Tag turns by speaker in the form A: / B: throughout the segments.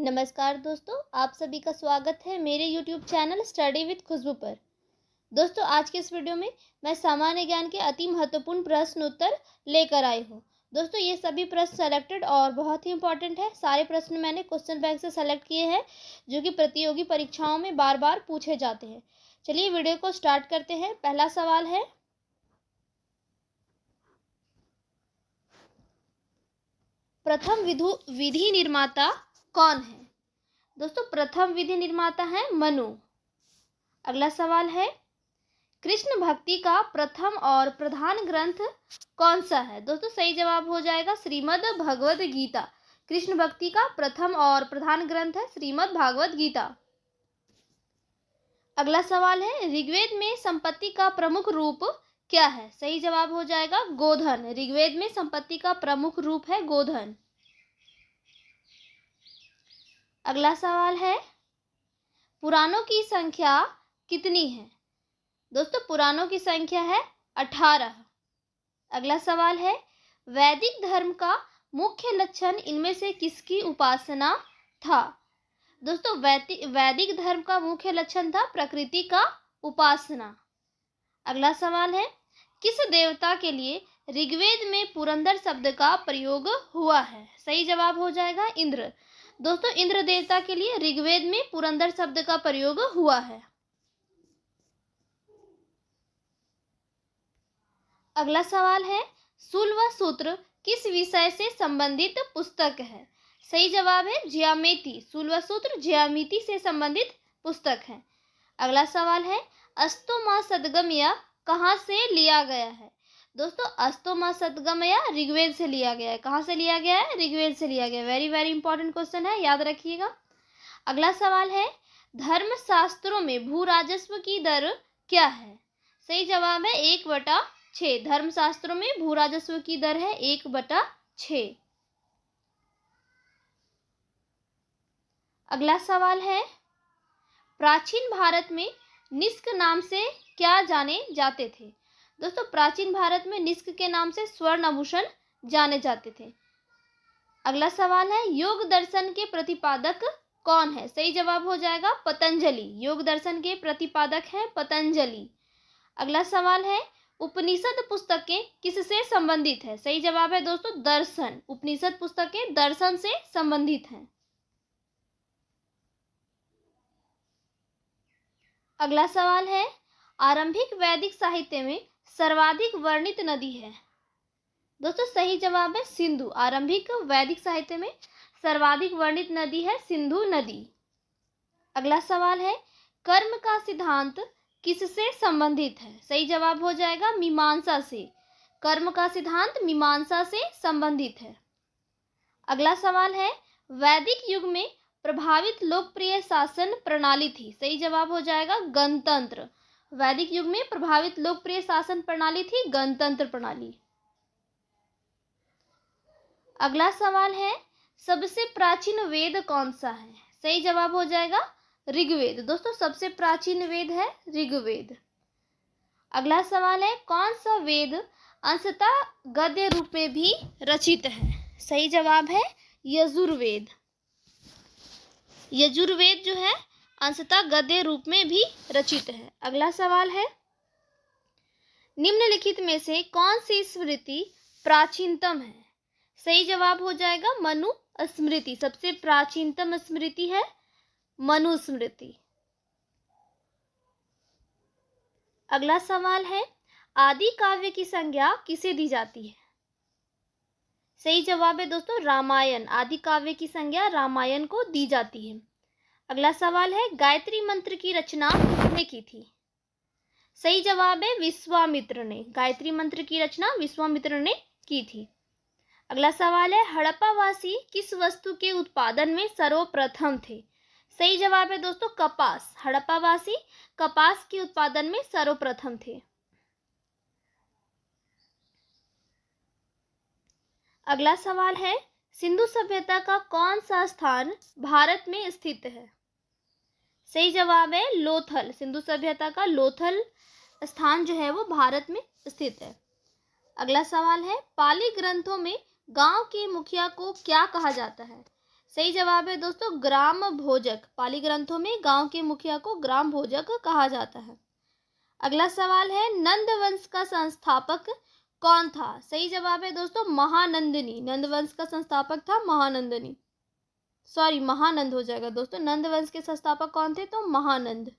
A: नमस्कार दोस्तों, आप सभी का स्वागत है मेरे YouTube चैनल स्टडी विद खुशबू पर। दोस्तों, आज के इस वीडियो में मैं सामान्य ज्ञान के अति महत्वपूर्ण प्रश्न उत्तर लेकर आई हूँ। दोस्तों, ये सभी प्रश्न सेलेक्टेड और बहुत ही इंपॉर्टेंट है। सारे प्रश्न मैंने क्वेश्चन बैंक से सेलेक्ट किए हैं जो कि प्रतियोगी परीक्षाओं में बार बार पूछे जाते हैं। चलिए वीडियो को स्टार्ट करते हैं। पहला सवाल है, प्रथम विधि निर्माता कौन है? दोस्तों, प्रथम विधि निर्माता है मनु। अगला सवाल है, कृष्ण भक्ति का प्रथम और प्रधान ग्रंथ कौन सा है? दोस्तों, सही जवाब हो जाएगा श्रीमद् भगवद गीता। कृष्ण भक्ति का प्रथम और प्रधान ग्रंथ है श्रीमद् भागवत गीता। अगला सवाल है, ऋग्वेद में संपत्ति का प्रमुख रूप क्या है? सही जवाब हो जाएगा गोधन। ऋग्वेद में संपत्ति का प्रमुख रूप है गोधन। अगला सवाल है, पुराणों की संख्या कितनी है? दोस्तों, पुराणों की संख्या है 18। अगला सवाल है, वैदिक धर्म का मुख्य लक्षण इनमें से किसकी उपासना था? दोस्तों, वैदिक धर्म का मुख्य लक्षण था प्रकृति का उपासना। अगला सवाल है, किस देवता के लिए ऋग्वेद में पुरंदर शब्द का प्रयोग हुआ है? सही जवाब हो जाएगा इंद्र। दोस्तों, इंद्र देवता के लिए ऋग्वेद में पुरंदर शब्द का प्रयोग हुआ है। अगला सवाल है, सूल व सूत्र किस विषय से संबंधित पुस्तक है? सही जवाब है ज्यामिति। सूल व सूत्र ज्यामिति से संबंधित पुस्तक है। अगला सवाल है, अस्तोमा सदगमया कहाँ से लिया गया है? दोस्तों, अस्तोमा सदगमया ऋग्वेद से लिया गया है। कहाँ से लिया गया है? ऋग्वेद से लिया गया। वेरी वेरी इंपॉर्टेंट क्वेश्चन है, याद रखिएगा। अगला सवाल है, धर्मशास्त्रों में भू राजस्व की दर क्या है? सही जवाब है 1/6। धर्मशास्त्रों में भू राजस्व की दर है 1/6। अगला सवाल है, प्राचीन भारत में निष्क नाम से क्या जाने जाते थे? दोस्तों, प्राचीन भारत में निष्क के नाम से स्वर्ण आभूषण जाने जाते थे। अगला सवाल है, योग दर्शन के प्रतिपादक कौन है? सही जवाब हो जाएगा पतंजलि। योग दर्शन के प्रतिपादक हैं पतंजलि। अगला सवाल है, उपनिषद पुस्तकें किससे संबंधित है? सही जवाब है दोस्तों दर्शन। उपनिषद पुस्तकें दर्शन से संबंधित हैं। अगला सवाल है, आरंभिक वैदिक साहित्य में सर्वाधिक वर्णित नदी है? दोस्तों, सही जवाब है सिंधु। आरंभिक वैदिक साहित्य में सर्वाधिक वर्णित नदी है सिंधु नदी। अगला सवाल है, कर्म का सिद्धांत किससे संबंधित है? सही जवाब हो जाएगा मीमांसा से। कर्म का सिद्धांत मीमांसा से संबंधित है। अगला सवाल है, वैदिक युग में प्रभावित लोकप्रिय शासन प्रणाली थी? सही जवाब हो जाएगा गणतंत्र। वैदिक युग में प्रभावित लोकप्रिय शासन प्रणाली थी गणतंत्र प्रणाली। अगला सवाल है, सबसे प्राचीन वेद कौन सा है? सही जवाब हो जाएगा ऋग्वेद। दोस्तों, सबसे प्राचीन वेद है ऋग्वेद। अगला सवाल है, कौन सा वेद अंशतः गद्य रूप में भी रचित है? सही जवाब है यजुर्वेद। यजुर्वेद जो है अंशतः गद्य रूप में भी रचित है। अगला सवाल है, निम्नलिखित में से कौन सी स्मृति प्राचीनतम है? सही जवाब हो जाएगा मनु स्मृति। सबसे प्राचीनतम स्मृति है मनु स्मृति। अगला सवाल है, आदि काव्य की संज्ञा किसे दी जाती है? सही जवाब है दोस्तों रामायण। आदि काव्य की संज्ञा रामायण को दी जाती है। अगला सवाल है, गायत्री मंत्र की रचना किसने की थी? सही जवाब है विश्वामित्र ने। गायत्री मंत्र की रचना विश्वामित्र ने की थी। अगला सवाल है, हड़प्पावासी किस वस्तु के उत्पादन में सर्वप्रथम थे? सही जवाब है दोस्तों कपास। हड़प्पावासी कपास के उत्पादन में सर्वप्रथम थे। अगला सवाल है, सिंधु सभ्यता का कौन सा स्थान भारत में स्थित है? सही जवाब है लोथल। सिंधु सभ्यता का लोथल स्थान जो है वो भारत में स्थित है। अगला सवाल है, पाली ग्रंथों में गांव के मुखिया को क्या कहा जाता है? सही जवाब है दोस्तों ग्राम भोजक। पाली ग्रंथों में गांव के मुखिया को ग्राम भोजक कहा जाता है। अगला सवाल है नंद वंश का संस्थापक कौन था? सही जवाब है दोस्तों महानंदनी। नंद वंश का संस्थापक था महानंदनी, सॉरी महानंद हो जाएगा दोस्तों। नंद वंश के संस्थापक कौन थे? तो महानंद।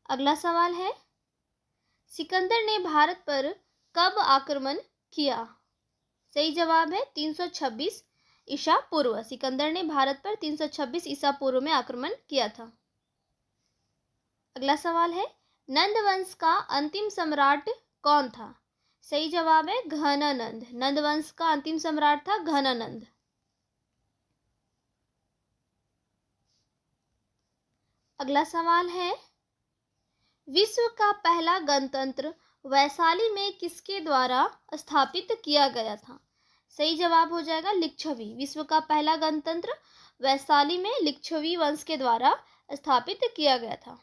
A: अगला सवाल है सिकंदर ने भारत पर कब आक्रमण किया? सही जवाब है 326 ईसा पूर्व। सिकंदर ने भारत पर 326 ईसा पूर्व में आक्रमण किया था। अगला सवाल है नंद वंश का अंतिम सम्राट कौन था? सही जवाब है घनानंद। नंद वंश का अंतिम सम्राट था घनानंद। अगला सवाल है विश्व का पहला गणतंत्र वैशाली में किसके द्वारा स्थापित किया गया था? सही जवाब हो जाएगा लिच्छवी। विश्व का पहला गणतंत्र वैशाली में लिच्छवी वंश के द्वारा स्थापित किया गया था।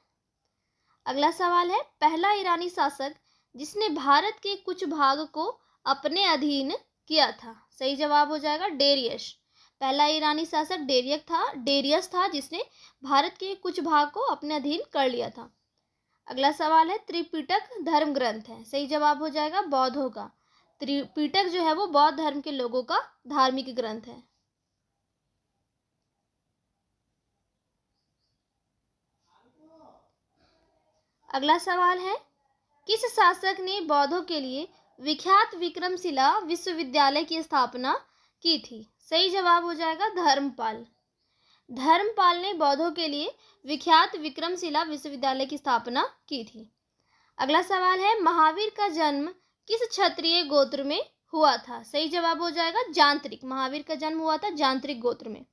A: अगला सवाल है पहला ईरानी शासक जिसने भारत के कुछ भाग को अपने अधीन किया था? सही जवाब हो जाएगा डेरियस। पहला ईरानी शासक डेरियस था जिसने भारत के कुछ भाग को अपने अधीन कर लिया था। अगला सवाल है त्रिपिटक धर्म ग्रंथ है। सही जवाब हो जाएगा बौद्धों का। त्रिपिटक जो है वो बौद्ध धर्म के लोगों का धार्मिक ग्रंथ है। अगला सवाल है किस शासक ने बौद्धों के लिए विख्यात विक्रमशिला विश्वविद्यालय की स्थापना की थी? सही जवाब हो जाएगा धर्मपाल। धर्मपाल ने बौद्धों के लिए विख्यात विक्रमशिला विश्वविद्यालय की स्थापना की थी। अगला सवाल है महावीर का जन्म किस क्षत्रिय गोत्र में हुआ था? सही जवाब हो जाएगा जांत्रिक। महावीर का जन्म हुआ था जांत्रिक गोत्र में।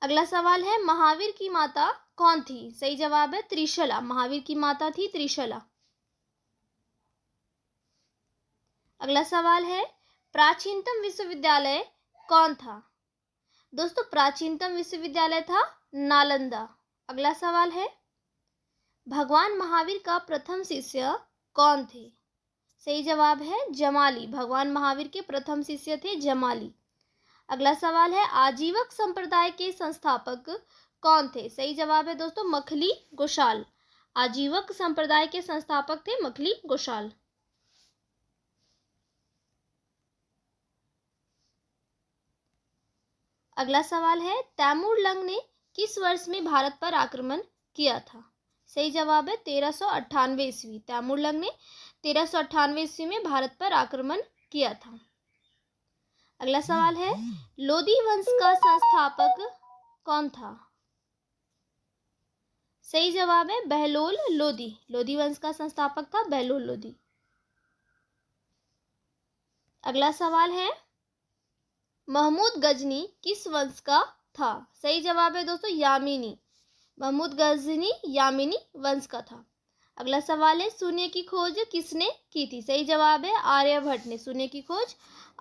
A: अगला सवाल है महावीर की माता कौन थी? सही जवाब है त्रिशला। महावीर की माता थी त्रिशला। अगला सवाल है प्राचीनतम विश्वविद्यालय कौन था? दोस्तों प्राचीनतम विश्वविद्यालय था नालंदा। अगला सवाल है भगवान महावीर का प्रथम शिष्य कौन थे? सही जवाब है जमाली। भगवान महावीर के प्रथम शिष्य थे जमाली। अगला सवाल है आजीवक संप्रदाय के संस्थापक कौन थे? सही जवाब है दोस्तों मखली गोशाल। आजीवक संप्रदाय के संस्थापक थे मखली गोशाल। अगला सवाल है तैमूर लंग ने किस वर्ष में भारत पर आक्रमण किया था? सही जवाब है 1398 ईस्वी। तैमूर लंग ने 1398 ईस्वी में भारत पर आक्रमण किया था। अगला सवाल है लोदी वंश का संस्थापक कौन था? सही जवाब है बहलोल लोदी। लोदी वंश का संस्थापक था बहलोल लोदी। अगला सवाल है महमूद गजनी किस वंश का था? सही जवाब है दोस्तों यामिनी। महमूद गजनी यामिनी वंश का था। अगला सवाल है शून्य की खोज किसने की थी? सही जवाब है आर्यभट्ट ने। शून्य की खोज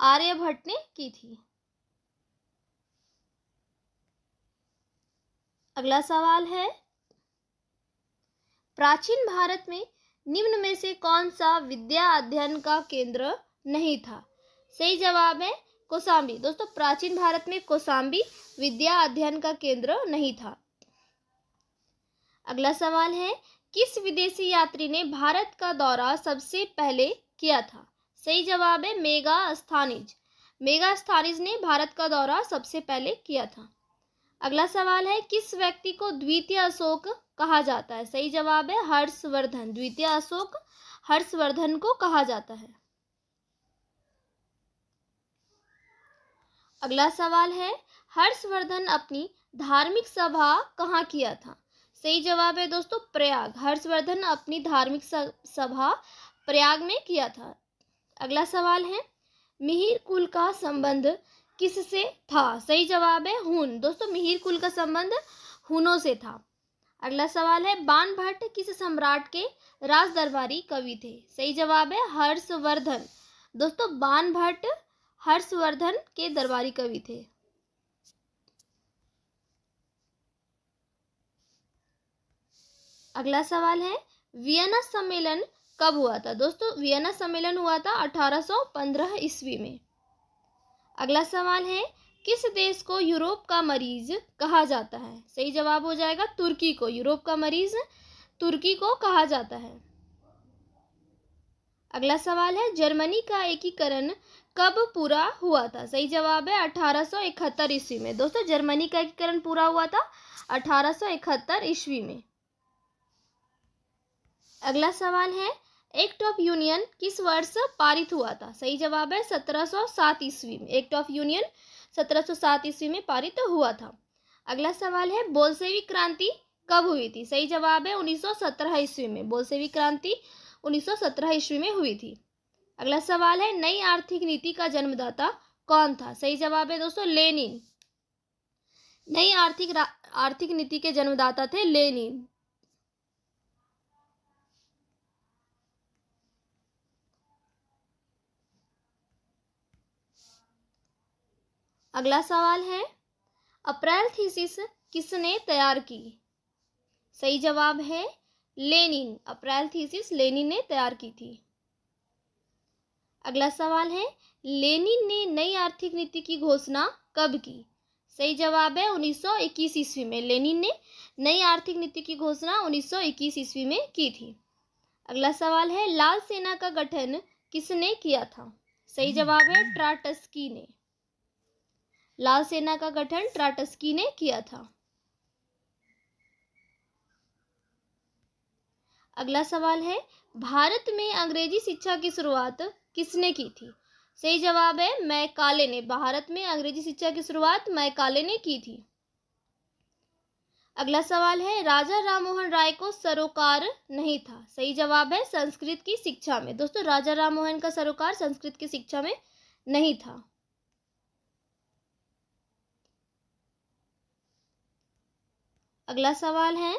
A: आर्यभट्ट ने की थी। अगला सवाल है प्राचीन भारत में निम्न में से कौन सा विद्या अध्ययन का केंद्र नहीं था? सही जवाब है कौशाम्बी। दोस्तों प्राचीन भारत में कौशाम्बी विद्या अध्ययन का केंद्र नहीं था। अगला सवाल है किस विदेशी यात्री ने भारत का दौरा सबसे पहले किया था? सही जवाब है मेगास्थनीज। मेगास्थनीज ने भारत का दौरा सबसे पहले किया था। अगला सवाल है किस व्यक्ति को द्वितीय अशोक कहा जाता है? सही जवाब है हर्षवर्धन। द्वितीय अशोक हर्षवर्धन को कहा जाता है। अगला सवाल है हर्षवर्धन अपनी धार्मिक सभा कहाँ किया था? सही जवाब है दोस्तों प्रयाग। हर्षवर्धन अपनी धार्मिक सभा प्रयाग में किया था। अगला सवाल है मिहिर कुल का संबंध किससे था? सही जवाब है हून। दोस्तों मिहिर कुल का संबंध हूनों से था। अगला सवाल है बाणभट्ट किस सम्राट के राज दरबारी कवि थे? सही जवाब है हर्षवर्धन। दोस्तों बाणभट्ट हर्षवर्धन के दरबारी कवि थे। अगला सवाल है वियना सम्मेलन कब हुआ था? दोस्तों वियना सम्मेलन हुआ था 1815 ईस्वी में। अगला सवाल है, किस देश को यूरोप का मरीज कहा जाता है? सही जवाब हो जाएगा तुर्की को। यूरोप का मरीज तुर्की को कहा जाता है। अगला सवाल है, जर्मनी का एकीकरण कब पूरा हुआ था? सही जवाब है 1871 ईस्वी में। दोस्तों जर्मनी का एकीकरण पूरा हुआ था 1871 ईस्वी में। अगला सवाल है, एक्ट ऑफ यूनियन किस वर्ष पारित हुआ था? सही जवाब है 1707 ईस्वी में। एक्ट ऑफ यूनियन 1707 ईस्वी में पारित हुआ था। अगला सवाल है, बोल्शेविक क्रांति कब हुई थी? सही जवाब है 1917 ईस्वी में। बोल्शेविक क्रांति 1917 ईस्वी में हुई थी। अगला सवाल है, नई आर्थिक नीति का जन्मदाता कौन था? सही जवाब है दोस्तों लेनिन। नई आर्थिक नीति के जन्मदाता थे लेनिन। अगला सवाल है, अप्रैल थीसिस किसने तैयार की? सही जवाब है लेनिन। अप्रैल थीसिस लेनिन ने तैयार की थी। अगला सवाल है, लेनिन ने नई आर्थिक नीति की घोषणा कब की? सही जवाब है 1921 ईस्वी में। लेनिन ने नई आर्थिक नीति की घोषणा 1921 ईस्वी में की थी। अगला सवाल है, लाल सेना का गठन किसने किया था? सही जवाब है ट्राटस्की ने। लाल सेना का गठन ट्राटस्की ने किया था। अगला सवाल है, भारत में अंग्रेजी शिक्षा की शुरुआत किसने की थी? सही जवाब है मैकाले ने। भारत में अंग्रेजी शिक्षा की शुरुआत मैकाले ने की थी। अगला सवाल है, राजा राममोहन राय को सरोकार नहीं था? सही जवाब है संस्कृत की शिक्षा में। दोस्तों राजा राममोहन का सरोकार संस्कृत की शिक्षा में नहीं था। अगला सवाल है,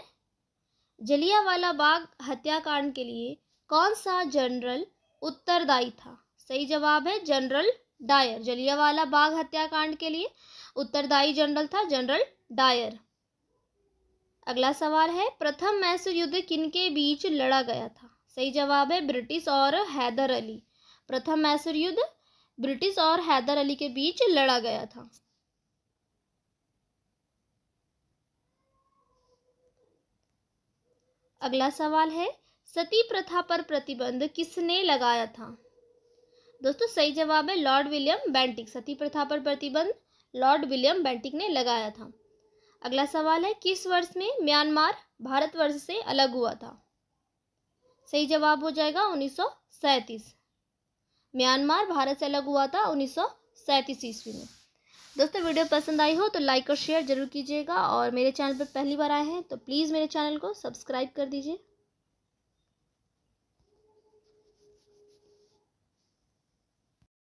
A: जलियांवाला बाग हत्याकांड के लिए कौन सा जनरल उत्तरदायी था? सही जवाब है जनरल डायर। जलियांवाला बाग हत्याकांड के लिए उत्तरदायी जनरल था जनरल डायर। अगला सवाल है, प्रथम मैसूर युद्ध किनके बीच लड़ा गया था? सही जवाब है ब्रिटिश और हैदर अली। प्रथम मैसूर युद्ध ब्रिटिश और हैदर अली के बीच लड़ा गया था। अगला सवाल है, सती प्रथा पर प्रतिबंध किसने लगाया था? दोस्तों सही जवाब है लॉर्ड विलियम बेंटिक। सती प्रथा पर प्रतिबंध लॉर्ड विलियम बेंटिक ने लगाया था। अगला सवाल है, किस वर्ष में म्यांमार भारतवर्ष से अलग हुआ था? सही जवाब हो जाएगा 1937। म्यांमार भारत से अलग हुआ था 1937 ईस्वी में। दोस्तों वीडियो पसंद आई हो तो लाइक और शेयर जरूर कीजिएगा, और मेरे चैनल पर पहली बार आए हैं तो प्लीज़ मेरे चैनल को सब्सक्राइब कर दीजिए।